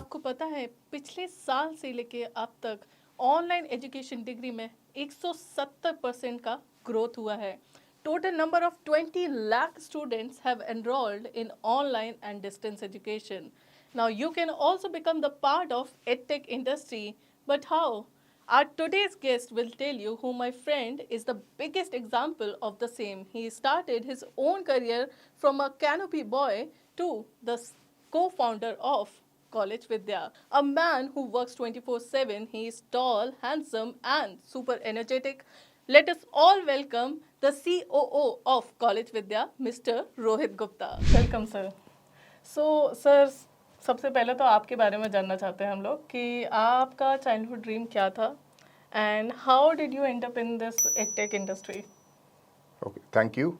आपको पता है पिछले साल से लेके अब तक ऑनलाइन एजुकेशन डिग्री में 170% का ग्रोथ हुआ है। Total number of 20 lakh students have enrolled in online and distance education. Now you can also become the part of edtech industry, but how? Our today's guest will tell you who my friend is the biggest example of the same. He started his own career from a canopy boy to the co-founder of College Vidya, a man who works 24/7. He is tall, handsome, and super energetic. Let us all welcome the COO of College Vidya, Mr. Rohit Gupta. Welcome, sir. So, sir, सबसे पहले तो आपके बारे में जानना चाहते हैं हम लोग कि आपका चाइल्डहुड ड्रीम क्या था and how did you and up in this edtech industry? Okay, thank you.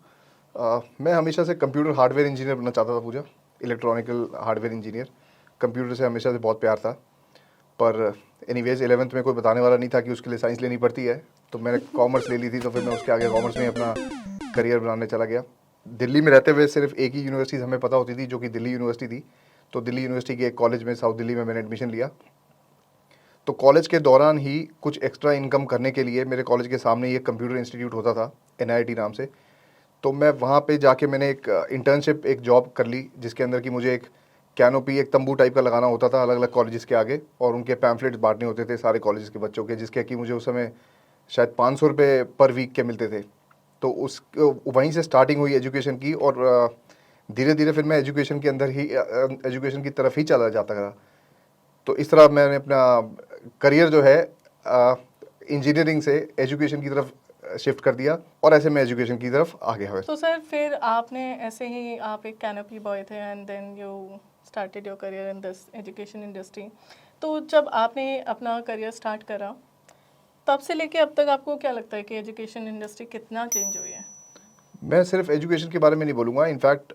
मैं हमेशा से कंप्यूटर हार्डवेयर इंजीनियर बनना चाहता था पूजा, इलेक्ट्रॉनिकल हार्डवेयर इंजीनियर। कंप्यूटर से हमेशा से बहुत प्यार था, पर एनीवेज 11th में कोई बताने वाला नहीं था कि उसके लिए साइंस लेनी पड़ती है, तो मैंने कॉमर्स ले ली थी। तो फिर मैं उसके आगे कॉमर्स में अपना करियर बनाने चला गया। दिल्ली में रहते हुए सिर्फ एक ही यूनिवर्सिटी हमें पता होती थी, जो कि दिल्ली यूनिवर्सिटी थी। तो दिल्ली यूनिवर्सिटी के एक कॉलेज में साउथ दिल्ली में मैंने एडमिशन लिया। तो कॉलेज के दौरान ही कुछ एक्स्ट्रा इनकम करने के लिए मेरे कॉलेज के सामने ही एक कंप्यूटर इंस्टीट्यूट होता था, NIT नाम से। तो मैं वहाँ पे जाके मैंने एक इंटर्नशिप, एक जॉब कर ली, जिसके अंदर कि मुझे एक कैनोपी, एक तंबू टाइप का लगाना होता था अलग अलग कॉलेजेस के आगे, और उनके पैम्फलेट्स बांटने होते थे सारे कॉलेजेस के बच्चों के, जिसके कि मुझे उस समय शायद 500 रुपये पर वीक के मिलते थे। तो उस वहीं से स्टार्टिंग हुई एजुकेशन की, और धीरे धीरे फिर मैं एजुकेशन के अंदर ही एजुकेशन की तरफ ही चला जाता रहा। तो इस तरह मैंने अपना करियर जो है इंजीनियरिंग से एजुकेशन की तरफ शिफ्ट कर दिया, और ऐसे मैं एजुकेशन की तरफ आगे हुआ। तो सर फिर आपने ऐसे ही आप एक कैनोपी बॉय थे and then you started your career in this education industry. तो जब आपने अपना करियर स्टार्ट करा तब से लेके अब तक आपको क्या लगता है कि एजुकेशन इंडस्ट्री कितना चेंज हुई है? मैं सिर्फ एजुकेशन के बारे में नहीं बोलूँगा। इनफैक्ट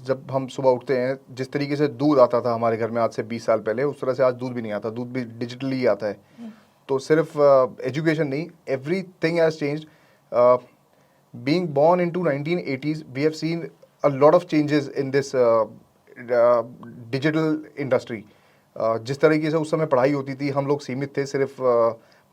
जब हम सुबह उठते हैं, जिस तरीके से दूध आता था हमारे घर में आज से 20 साल पहले, उस तरह से आज दूध भी नहीं आता। दूध भी डिजिटली ही आता है। तो सिर्फ एजुकेशन नहीं, every thing has changed. Being born into 1980s, we have seen a lot of changes in this digital industry. जिस तरीके से उस समय पढ़ाई होती थी, हम लोग सीमित थे सिर्फ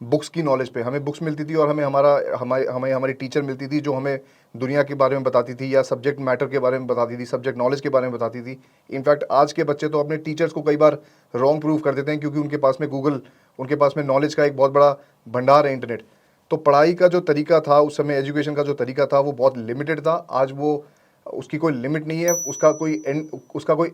बुक्स की नॉलेज पे। हमें बुक्स मिलती थी और हमें हमारी टीचर मिलती थी, जो हमें दुनिया के बारे में बताती थी या सब्जेक्ट मैटर के बारे में बताती थी, सब्जेक्ट नॉलेज के बारे में बताती थी। इनफैक्ट आज के बच्चे तो अपने टीचर्स को कई बार रॉन्ग प्रूव कर देते हैं, क्योंकि उनके पास में गूगल, उनके पास में नॉलेज का एक बहुत बड़ा भंडार है, इंटरनेट। तो पढ़ाई का जो तरीका था उस समय, एजुकेशन का जो तरीका था, वो बहुत लिमिटेड था। आज वो, उसकी कोई लिमिट नहीं है, उसका कोई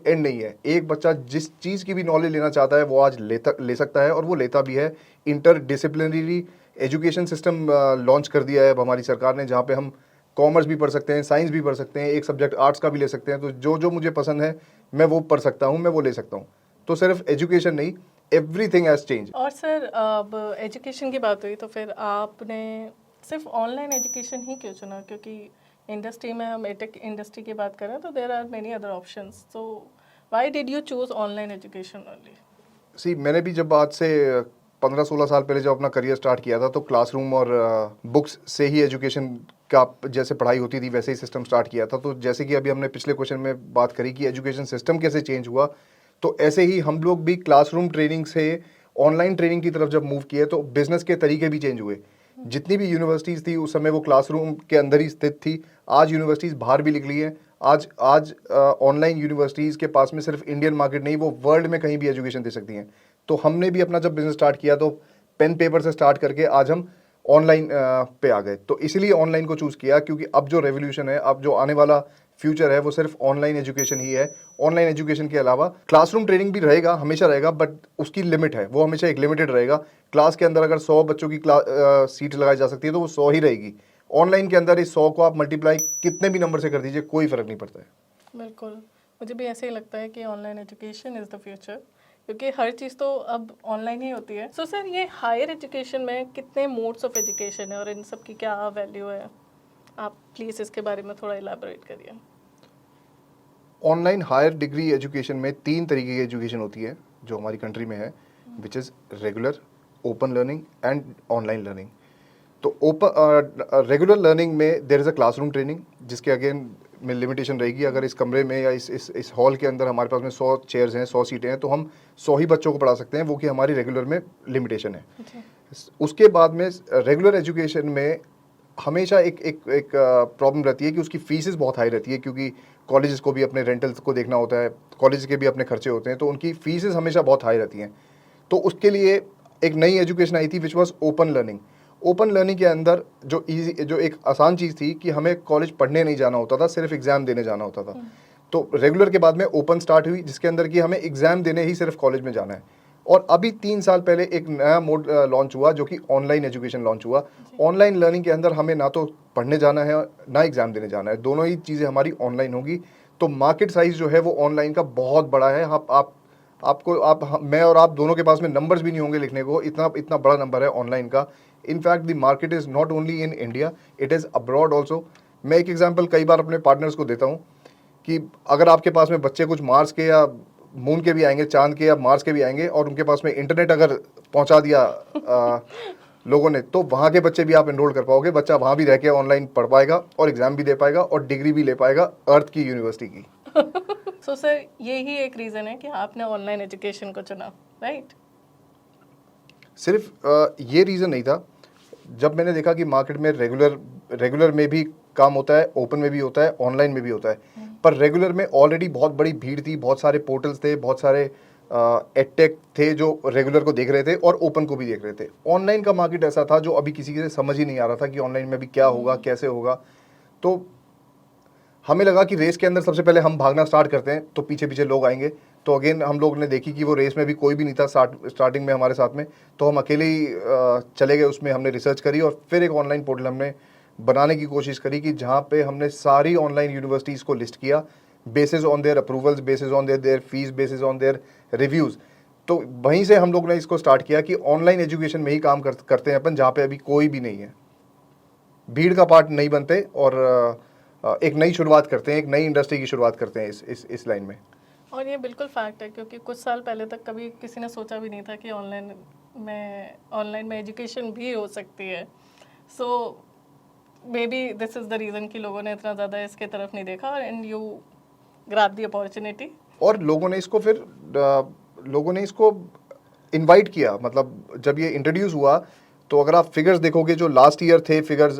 एंड नहीं है। एक बच्चा जिस चीज़ की भी नॉलेज लेना चाहता है वो आज ले सकता है, और वो लेता भी है। Inter disciplinary education system launch कर दिया है अब हमारी सरकार ने, जहाँ पे हम कॉमर्स भी पढ़ सकते हैं, साइंस भी पढ़ सकते हैं, एक सब्जेक्ट आर्ट्स का भी ले सकते हैं। तो जो जो मुझे पसंद है मैं वो पढ़ सकता हूँ, मैं वो ले सकता हूँ। तो सिर्फ एजुकेशन नहीं, एवरीथिंग हैज़ चेंज। और सर अब एजुकेशन की बात हुई तो फिर आपने सिर्फ ऑनलाइन एजुकेशन ही क्यों चुना? क्योंकि इंडस्ट्री में हम एटेक इंडस्ट्री की बात करें तो there are many other options, तो why did you choose online education only? See, मैंने भी जब आज से 15-16 साल पहले जब अपना करियर स्टार्ट किया था, तो क्लासरूम और बुक्स से ही एजुकेशन का जैसे पढ़ाई होती थी वैसे ही सिस्टम स्टार्ट किया था। तो जैसे कि अभी हमने पिछले क्वेश्चन में बात करी कि एजुकेशन सिस्टम कैसे चेंज हुआ, तो ऐसे ही हम लोग भी क्लासरूम ट्रेनिंग से ऑनलाइन ट्रेनिंग की तरफ जब मूव किए, तो बिजनेस के तरीके भी चेंज हुए। जितनी भी यूनिवर्सिटीज़ थी उस समय वो क्लासरूम के अंदर ही स्थित थी। आज यूनिवर्सिटीज़ बाहर भी निकली हैं। आज ऑनलाइन यूनिवर्सिटीज़ के पास में सिर्फ इंडियन मार्केट नहीं, वो वर्ल्ड में कहीं भी एजुकेशन दे सकती हैं। तो हमने भी अपना जब बिजनेस स्टार्ट किया, तो पेन पेपर से स्टार्ट करके आज हम ऑनलाइन पे आ गए। तो इसीलिए ऑनलाइन को चूज़ किया, क्योंकि अब जो रेवोल्यूशन है, अब जो आने वाला फ्यूचर है, वो सिर्फ ऑनलाइन एजुकेशन ही है। ऑनलाइन एजुकेशन के अलावा क्लासरूम ट्रेनिंग भी रहेगा, हमेशा रहेगा, बट उसकी लिमिट है, वो हमेशा एक लिमिटेड रहेगा। क्लास के अंदर अगर 100 बच्चों की सीट लगाई जा सकती है, तो वो 100 ही रहेगी। ऑनलाइन के अंदर इस 100 को आप मल्टीप्लाई कितने भी नंबर से कर दीजिए, कोई फ़र्क नहीं पड़ता है। बिल्कुल, मुझे भी ऐसे ही लगता है कि online education is the future, क्योंकि हर चीज़ तो अब ऑनलाइन ही होती है। सो सर, ये हायर एजुकेशन में कितने मोड्स ऑफ एजुकेशन है और इन सब की क्या वैल्यू है? आप प्लीज़ इसके बारे में थोड़ा इलैबोरेट करिए। ऑनलाइन हायर डिग्री एजुकेशन में 3 तरीके की एजुकेशन होती है जो हमारी कंट्री में है, which is regular, open learning and online learning. तो ओपन रेगुलर लर्निंग में there is a classroom training, जिसके अगेन में लिमिटेशन रहेगी, अगर इस कमरे में या इस हॉल के अंदर हमारे पास में 100 चेयर्स हैं, 100 सीटें हैं, तो हम 100 ही बच्चों को पढ़ा सकते हैं, वो कि हमारी रेगुलर में लिमिटेशन है। उसके बाद में रेगुलर एजुकेशन में हमेशा एक प्रॉब्लम रहती है कि उसकी फीसेस बहुत हाई रहती है, क्योंकि कॉलेजेस को भी अपने रेंटल्स को देखना होता है, कॉलेज के भी अपने खर्चे होते हैं, तो उनकी फीसेस हमेशा बहुत हाई रहती हैं। तो उसके लिए एक नई एजुकेशन आई थी which was open learning. Open learning के अंदर जो एक आसान चीज़ थी कि हमें कॉलेज पढ़ने नहीं जाना होता था, सिर्फ एग्ज़ाम देने जाना होता था। तो रेगुलर के बाद में ओपन स्टार्ट हुई, जिसके अंदर कि हमें एग्ज़ाम देने ही सिर्फ कॉलेज में जाना है। और अभी 3 साल पहले एक नया मोड लॉन्च हुआ, जो कि ऑनलाइन एजुकेशन लॉन्च हुआ। ऑनलाइन लर्निंग के अंदर हमें ना तो पढ़ने जाना है ना एग्ज़ाम देने जाना है, दोनों ही चीज़ें हमारी ऑनलाइन होगी। तो मार्केट साइज़ जो है वो ऑनलाइन का बहुत बड़ा है। मैं और आप दोनों के पास में नंबर्स भी नहीं होंगे लिखने को, इतना बड़ा नंबर है ऑनलाइन का। In fact the market is not only in India, it is abroad also. मैं एक एग्जांपल कई बार अपने पार्टनर्स को देता हूँ कि अगर आपके पास में बच्चे कुछ मार्स के या मून के भी आएंगे, चांद के या मार्स के भी आएंगे, और उनके पास में इंटरनेट अगर पहुँचा दिया लोगों ने, तो वहाँ के बच्चे भी आप एनरोल कर पाओगे। बच्चा वहाँ भी रह के ऑनलाइन पढ़ पाएगा और एग्ज़ाम भी दे पाएगा और डिग्री भी ले पाएगा अर्थ की यूनिवर्सिटी की। सो सर, यही एक रीज़न है कि आपने ऑनलाइन एजुकेशन को चुना, राइट? सिर्फ ये रीज़न नहीं था। जब मैंने देखा कि मार्केट में रेगुलर में भी काम होता है, ओपन में भी होता है, ऑनलाइन में भी होता है, पर रेगुलर में ऑलरेडी बहुत बड़ी भीड़ थी, बहुत सारे पोर्टल्स थे, बहुत सारे एडटेक थे जो रेगुलर को देख रहे थे और ओपन को भी देख रहे थे। ऑनलाइन का मार्केट ऐसा था जो अभी किसी से समझ ही नहीं आ रहा था कि ऑनलाइन में भी क्या होगा, कैसे होगा। तो हमें लगा कि रेस के अंदर सबसे पहले हम भागना स्टार्ट करते हैं तो पीछे पीछे लोग आएंगे। तो अगेन हम लोग ने देखी कि वो रेस में भी कोई भी नहीं था स्टार्टिंग में हमारे साथ में, तो हम अकेले ही चले गए उसमें। हमने रिसर्च करी और फिर एक ऑनलाइन पोर्टल हमने बनाने की कोशिश करी कि जहाँ पे हमने सारी ऑनलाइन यूनिवर्सिटीज़ को लिस्ट किया, basis on their approvals, basis on their fees, basis on their reviews. तो वहीं से हम लोग ने इसको स्टार्ट किया कि ऑनलाइन एजुकेशन में ही काम करते हैं अपन, जहाँ पे अभी कोई भी नहीं है, भीड़ का पार्ट नहीं बनते, और एक नई शुरुआत करते हैं, एक नई इंडस्ट्री की शुरुआत करते हैं इस लाइन में। और ये बिल्कुल फैक्ट है, क्योंकि कुछ साल पहले तक कभी किसी ने सोचा भी नहीं था कि ऑनलाइन में एजुकेशन भी हो सकती है। So may be this is the reason कि लोगों ने इतना ज़्यादा इसके तरफ नहीं देखा, and you grab the opportunity. और लोगों ने इसको इनवाइट किया। मतलब जब ये इंट्रोड्यूस हुआ, तो अगर आप फिगर्स देखोगे जो लास्ट ईयर थे फिगर्स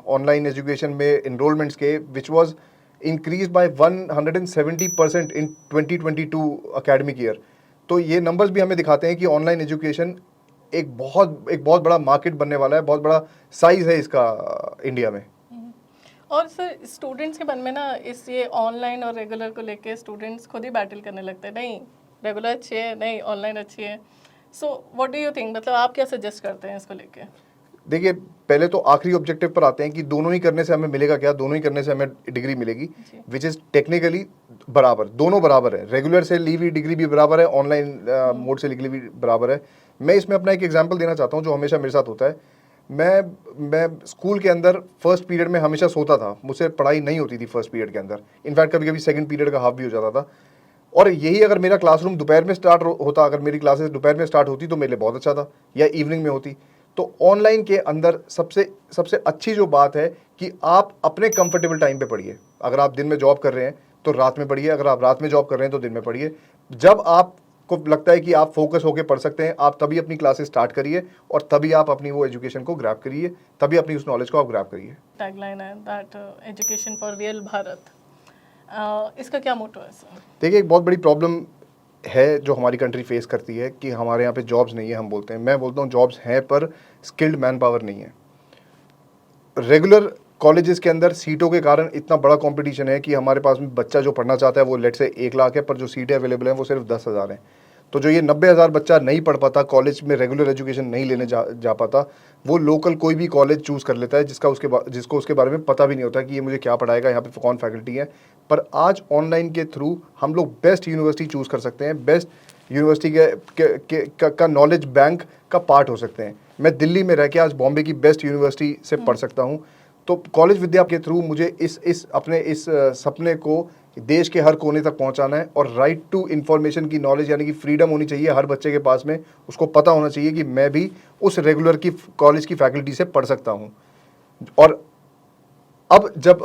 ऑनलाइन एजुकेशन में एनरोलमेंट्स के, which was increase by 170% in 2022 academic year. तो ये नंबर्स भी हमें दिखाते हैं कि ऑनलाइन एजुकेशन एक बहुत बड़ा मार्केट बनने वाला है, बहुत बड़ा साइज है इसका इंडिया में। और सर, स्टूडेंट्स के मन में ना ये ऑनलाइन और रेगुलर को लेके स्टूडेंट्स खुद ही बैटल करने लगते हैं, नहीं रेगुलर अच्छी है, नहीं ऑनलाइन अच्छी है। So what do you think, मतलब आप क्या सजेस्ट करते हैं इसको लेके? देखिए, पहले तो आखिरी ऑब्जेक्टिव पर आते हैं कि दोनों ही करने से हमें मिलेगा क्या। दोनों ही करने से हमें डिग्री मिलेगी, विच इज़ टेक्निकली बराबर, दोनों बराबर है। रेगुलर से ली हुई डिग्री भी बराबर है, ऑनलाइन मोड से ली हुई बराबर है। मैं इसमें अपना एक एग्जांपल देना चाहता हूँ जो हमेशा मेरे साथ होता है। मैं स्कूल के अंदर फर्स्ट पीरियड में हमेशा सोता था, मुझसे पढ़ाई नहीं होती थी फर्स्ट पीरियड के अंदर। इनफैक्ट कभी कभी सेकंड पीरियड का हाफ भी हो जाता था। और यही अगर मेरा क्लासरूम दोपहर में स्टार्ट होता, अगर मेरी क्लासेस दोपहर में स्टार्ट होती तो मेरे लिए बहुत अच्छा था, या इवनिंग में होती। तो ऑनलाइन के अंदर सबसे अच्छी जो बात है कि आप अपने कंफर्टेबल टाइम पे पढ़िए। अगर आप दिन में जॉब कर रहे हैं तो रात में पढ़िए, अगर आप रात में जॉब कर रहे हैं तो दिन में पढ़िए। जब आपको लगता है कि आप फोकस होकर पढ़ सकते हैं, आप तभी अपनी क्लासेस स्टार्ट करिए और तभी आप अपनी वो एजुकेशन को ग्रैब करिए, तभी अपनी उस नॉलेज को आप ग्रैब करिए। टैगलाइन है that education for real Bharat. इसका क्या मोटो है सर? देखिए, एक बहुत बड़ी प्रॉब्लम है जो हमारी कंट्री फेस करती है कि हमारे यहाँ पे जॉब्स नहीं है। हम बोलते हैं, मैं बोलता हूँ जॉब्स हैं पर स्किल्ड मैन पावर नहीं है। रेगुलर कॉलेजेस के अंदर सीटों के कारण इतना बड़ा कंपटीशन है कि हमारे पास में बच्चा जो पढ़ना चाहता है वो लेट से 1 लाख है, पर जो सीटें अवेलेबल हैं वो सिर्फ 10,000 हैं। तो जो ये 90,000 बच्चा नहीं पढ़ पाता, कॉलेज में रेगुलर एजुकेशन नहीं लेने जा पाता, वो लोकल कोई भी कॉलेज चूज़ कर लेता है जिसको उसके बारे में पता भी नहीं होता कि ये मुझे क्या पढ़ाएगा, यहाँ पे कौन फैकल्टी है। पर आज ऑनलाइन के थ्रू हम लोग बेस्ट यूनिवर्सिटी चूज़ कर सकते हैं, बेस्ट यूनिवर्सिटी का नॉलेज बैंक का पार्ट हो सकते हैं। मैं दिल्ली में रह के आज बॉम्बे की बेस्ट यूनिवर्सिटी से पढ़ सकता हूँ। तो कॉलेज विद्या के थ्रू मुझे अपने इस सपने को देश के हर कोने तक पहुंचाना है, और राइट टू इन्फॉर्मेशन की नॉलेज यानी कि फ्रीडम होनी चाहिए हर बच्चे के पास में। उसको पता होना चाहिए कि मैं भी उस रेगुलर की कॉलेज की फैकल्टी से पढ़ सकता हूं। और अब जब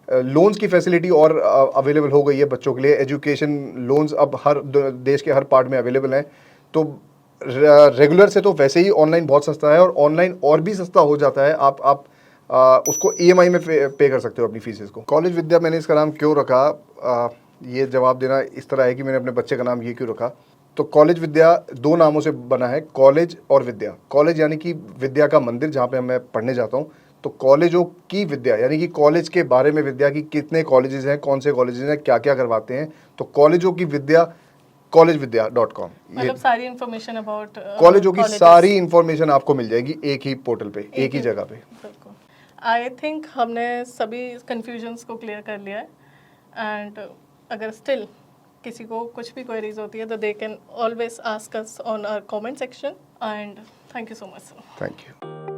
लोन्स की फैसिलिटी और अवेलेबल हो गई है बच्चों के लिए। एजुकेशन लोन्स अब हर देश के हर पार्ट में अवेलेबल हैं। तो रेगुलर से तो वैसे ही ऑनलाइन बहुत सस्ता है, और ऑनलाइन और भी सस्ता हो जाता है। आप उसको ईएमआई में पे कर सकते हो अपनी फीसेस को। कॉलेज विद्या मैंने इसका नाम क्यों रखा, ये जवाब देना इस तरह है कि मैंने अपने बच्चे का नाम ये क्यों रखा। तो कॉलेज विद्या दो नामों से बना है, कॉलेज और विद्या। कॉलेज यानी कि विद्या का मंदिर जहाँ पे मैं पढ़ने जाता हूँ, तो कॉलेजों की विद्या यानी कि कॉलेज के बारे में विद्या की कितने कॉलेजेस हैं, कौन से कॉलेजेस हैं, क्या क्या करवाते हैं। तो कॉलेजों की विद्या collegevidya.com, ये मतलब सारी इन्फॉर्मेशन अबाउट कॉलेजों की सारी इंफॉर्मेशन आपको मिल जाएगी एक ही पोर्टल पे, एक ही जगह पे। बिल्कुल। आई थिंक हमने सभी कन्फ्यूजन्स को क्लियर कर लिया है, एंड अगर स्टिल किसी को कुछ भी क्वेरीज होती है तो they can always ask us on our comment section, and thank you so much sir. Thank you.